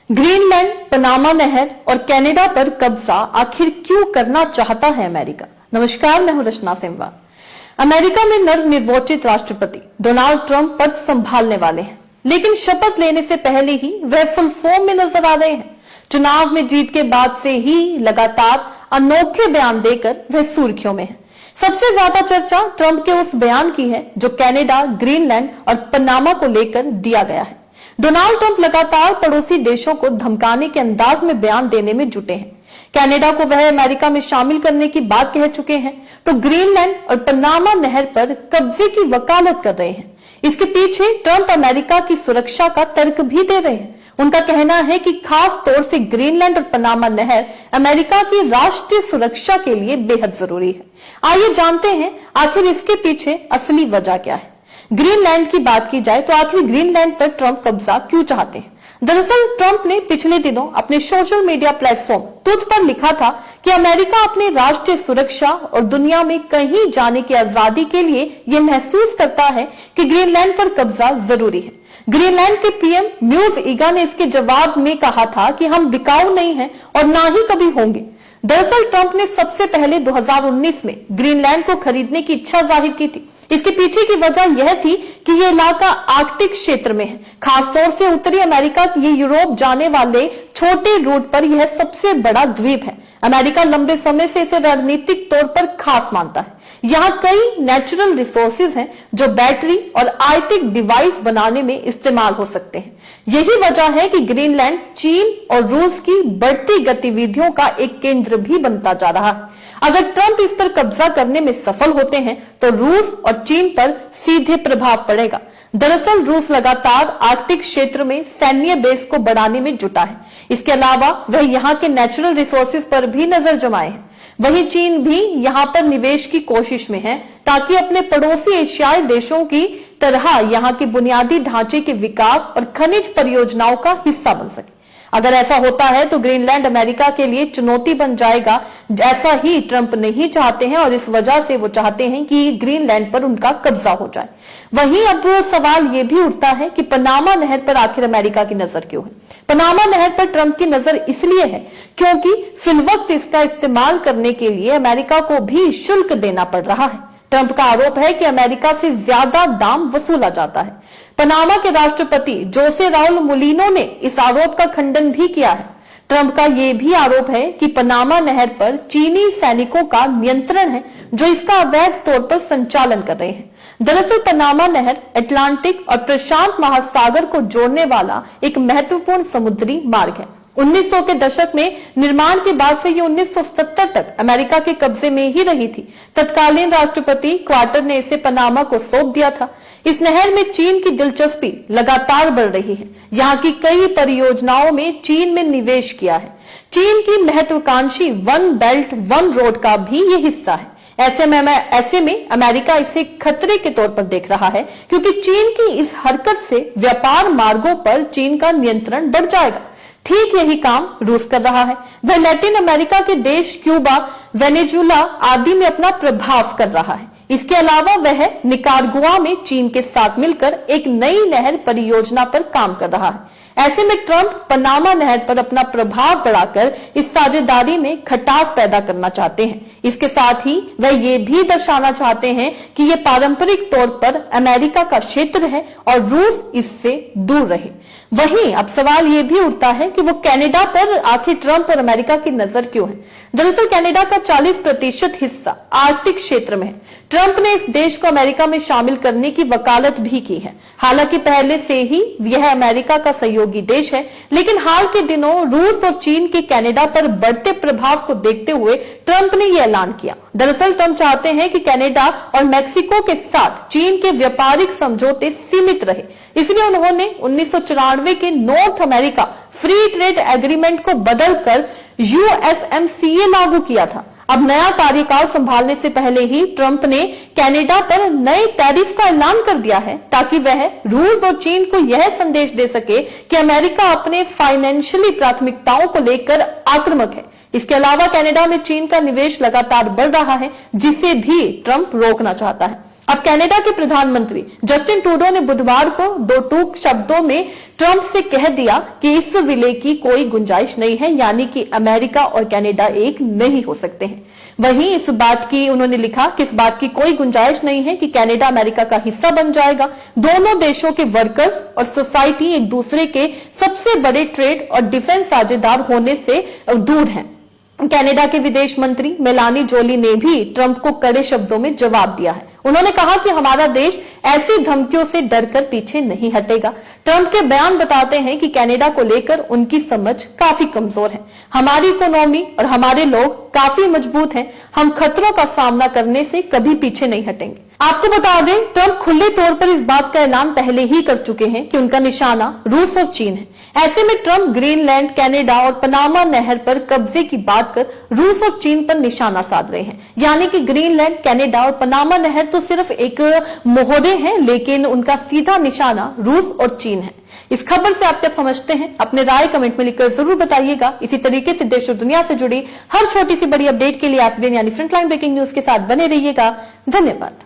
Greenland, Panama नहर और Canada पर कब्जा आखिर क्यों करना चाहता है अमेरिका? नमस्कार, मैं हूं रचना सिंवा। अमेरिका में नवनिर्वाचित राष्ट्रपति डोनाल्ड ट्रंप पद संभालने वाले हैं, लेकिन शपथ लेने से पहले ही वह फुल फॉर्म में नजर आ रहे हैं। चुनाव में जीत के बाद से ही लगातार अनोखे बयान देकर वह सुर्खियों में है। सबसे ज्यादा चर्चा ट्रंप के उस बयान की है जो कनाडा, ग्रीनलैंड और पनामा को लेकर दिया गया है। डोनाल्ड ट्रंप लगातार पड़ोसी देशों को धमकाने के अंदाज में बयान देने में जुटे हैं। कनाडा को वह अमेरिका में शामिल करने की बात कह चुके हैं, तो ग्रीनलैंड और पनामा नहर पर कब्जे की वकालत कर रहे हैं। इसके पीछे ट्रंप अमेरिका की सुरक्षा का तर्क भी दे रहे हैं। उनका कहना है कि खास तौर से ग्रीनलैंड और पनामा नहर अमेरिका की राष्ट्रीय सुरक्षा के लिए बेहद जरूरी है। आइए जानते हैं आखिर इसके पीछे असली वजह क्या है। ग्रीनलैंड की बात की जाए तो आखिर ग्रीनलैंड पर ट्रंप कब्जा क्यों चाहते हैं? दरअसल ट्रंप ने पिछले दिनों अपने सोशल मीडिया प्लेटफॉर्म ट्रूथ पर लिखा था कि अमेरिका अपनी राष्ट्रीय सुरक्षा और दुनिया में कहीं जाने की आजादी के लिए यह महसूस करता है कि ग्रीनलैंड पर कब्जा जरूरी है। ग्रीनलैंड के पीएम न्यूज ईगा ने इसके जवाब में कहा था कि हम बिकाऊ नहीं हैं और ना ही कभी होंगे। दरअसल ट्रंप ने सबसे पहले 2019 में ग्रीनलैंड को खरीदने की इच्छा जाहिर की थी। इसके पीछे की वजह यह थी कि यह इलाका आर्कटिक क्षेत्र में है, खासतौर से उत्तरी अमेरिका ये यूरोप जाने वाले छोटे रूट पर यह सबसे बड़ा द्वीप है। अमेरिका लंबे समय से इसे रणनीतिक तौर पर खास मानता है। यहाँ कई नेचुरल रिसोर्सेज हैं जो बैटरी और आर्कटिक डिवाइस बनाने में इस्तेमाल हो सकते हैं। यही वजह है कि ग्रीनलैंड चीन और रूस की बढ़ती गतिविधियों का एक केंद्र भी बनता जा रहा है। अगर ट्रंप इस पर कब्जा करने में सफल होते हैं तो रूस और चीन पर सीधे प्रभाव पड़ेगा। दरअसल रूस लगातार आर्कटिक क्षेत्र में सैन्य बेस को बढ़ाने में जुटा है। इसके अलावा वह यहाँ के नेचुरल रिसोर्सेज पर भी नजर जमाए हैं। वहीं चीन भी यहाँ पर निवेश की कोशिश में है ताकि अपने पड़ोसी एशियाई देशों की तरह यहाँ के बुनियादी ढांचे के विकास और खनिज परियोजनाओं का हिस्सा बन सके। अगर ऐसा होता है तो ग्रीनलैंड अमेरिका के लिए चुनौती बन जाएगा। ऐसा ही ट्रंप नहीं चाहते हैं और इस वजह से वो चाहते हैं कि ग्रीनलैंड पर उनका कब्जा हो जाए। वहीं अब सवाल ये भी उठता है कि पनामा नहर पर आखिर अमेरिका की नजर क्यों है? पनामा नहर पर ट्रंप की नजर इसलिए है क्योंकि फिलवक्त इसका इस्तेमाल करने के लिए अमेरिका को भी शुल्क देना पड़ रहा है। ट्रंप का आरोप है कि अमेरिका से ज्यादा दाम वसूला जाता है। पनामा के राष्ट्रपति जोसे राउल मुलिनो ने इस आरोप का खंडन भी किया है। ट्रंप का यह भी आरोप है कि पनामा नहर पर चीनी सैनिकों का नियंत्रण है जो इसका अवैध तौर पर संचालन कर रहे हैं। दरअसल पनामा नहर अटलांटिक और प्रशांत महासागर को जोड़ने वाला एक महत्वपूर्ण समुद्री मार्ग है। 1900 के दशक में निर्माण के बाद से ये 1970 तक अमेरिका के कब्जे में ही रही थी। तत्कालीन राष्ट्रपति क्वार्टर ने इसे पनामा को सौंप दिया था। इस नहर में चीन की दिलचस्पी लगातार बढ़ रही है। यहाँ की कई परियोजनाओं में चीन में निवेश किया है। चीन की महत्वाकांक्षी वन बेल्ट वन रोड का भी ये हिस्सा है। ऐसे में अमेरिका इसे खतरे के तौर पर देख रहा है क्योंकि चीन की इस हरकत से व्यापार मार्गों पर चीन का नियंत्रण बढ़ जाएगा। ठीक यही काम रूस कर रहा है। वह लैटिन अमेरिका के देश क्यूबा, वेनेजुला आदि में अपना प्रभाव कर रहा है। इसके अलावा वह निकारागुआ में चीन के साथ मिलकर एक नई नहर परियोजना पर काम कर रहा है। ऐसे में ट्रंप पनामा नहर पर अपना प्रभाव बढ़ाकर इस साझेदारी में खटास पैदा करना चाहते हैं। इसके साथ ही वह ये भी दर्शाना चाहते हैं कि यह पारंपरिक तौर पर अमेरिका का क्षेत्र है और रूस इससे दूर रहे। वहीं अब सवाल यह भी उठता है कि वो कनाडा पर आखिर ट्रंप और अमेरिका की नजर क्यों है? दरअसल कनाडा का 40% हिस्सा आर्कटिक क्षेत्र में है। ट्रंप ने इस देश को अमेरिका में शामिल करने की वकालत भी की है। हालांकि पहले से ही यह अमेरिका का सहयोगी देश है, लेकिन हाल के दिनों रूस और चीन के कनाडा पर बढ़ते प्रभाव को देखते हुए ट्रंप ने यह ऐलान किया। दरअसल ट्रंप चाहते हैं कि कनाडा और मेक्सिको के साथ चीन के व्यापारिक समझौते सीमित रहे। इसलिए उन्होंने 1994 के north America free trade agreement को बदलकर यूएसएमसीए लागू किया था। अब नया कार्यकाल संभालने से पहले ही ट्रंप ने कनाडा पर नए टैरिफ का ऐलान कर दिया है ताकि वह रूस और चीन को यह संदेश दे सके कि अमेरिका अपने फाइनेंशियली प्राथमिकताओं को लेकर आक्रामक है। इसके अलावा कनाडा में चीन का निवेश लगातार बढ़ रहा है जिसे भी ट्रंप रोकना चाहता है। अब कनाडा के प्रधानमंत्री जस्टिन ट्रूडो ने बुधवार को दो टूक शब्दों में ट्रंप से कह दिया कि इस विलय की कोई गुंजाइश नहीं है, यानी कि अमेरिका और कनाडा एक नहीं हो सकते हैं। वहीं इस बात की उन्होंने लिखा कि इस बात की कोई गुंजाइश नहीं है कि कनाडा अमेरिका का हिस्सा बन जाएगा। दोनों देशों के वर्कर्स और सोसाइटी एक दूसरे के सबसे बड़े ट्रेड और डिफेंस साझेदार होने से दूर हैं। कनाडा के विदेश मंत्री मेलानी जोली ने भी ट्रंप को कड़े शब्दों में जवाब दिया है। उन्होंने कहा कि हमारा देश ऐसी धमकियों से डरकर पीछे नहीं हटेगा। ट्रंप के बयान बताते हैं कि कनाडा को लेकर उनकी समझ काफी कमजोर है। हमारी इकोनॉमी और हमारे लोग काफी मजबूत हैं। हम खतरों का सामना करने से कभी पीछे नहीं हटेंगे। आपको बता दें, ट्रंप खुले तौर पर इस बात का ऐलान पहले ही कर चुके हैं कि उनका निशाना रूस और चीन है। ऐसे में ट्रंप ग्रीनलैंड, कनाडा और पनामा नहर पर कब्जे की बात कर रूस और चीन पर निशाना साध रहे हैं। यानी कि ग्रीनलैंड, कनाडा और पनामा नहर तो सिर्फ एक मोहरे हैं, लेकिन उनका सीधा निशाना रूस और चीन है। इस खबर से आप क्या समझते हैं? अपने राय कमेंट में लिखकर जरूर बताइएगा। इसी तरीके से देश और दुनिया से जुड़ी हर छोटी सी बड़ी अपडेट के लिए FBN यानी फ्रंटलाइन ब्रेकिंग न्यूज के साथ बने रहिएगा। धन्यवाद।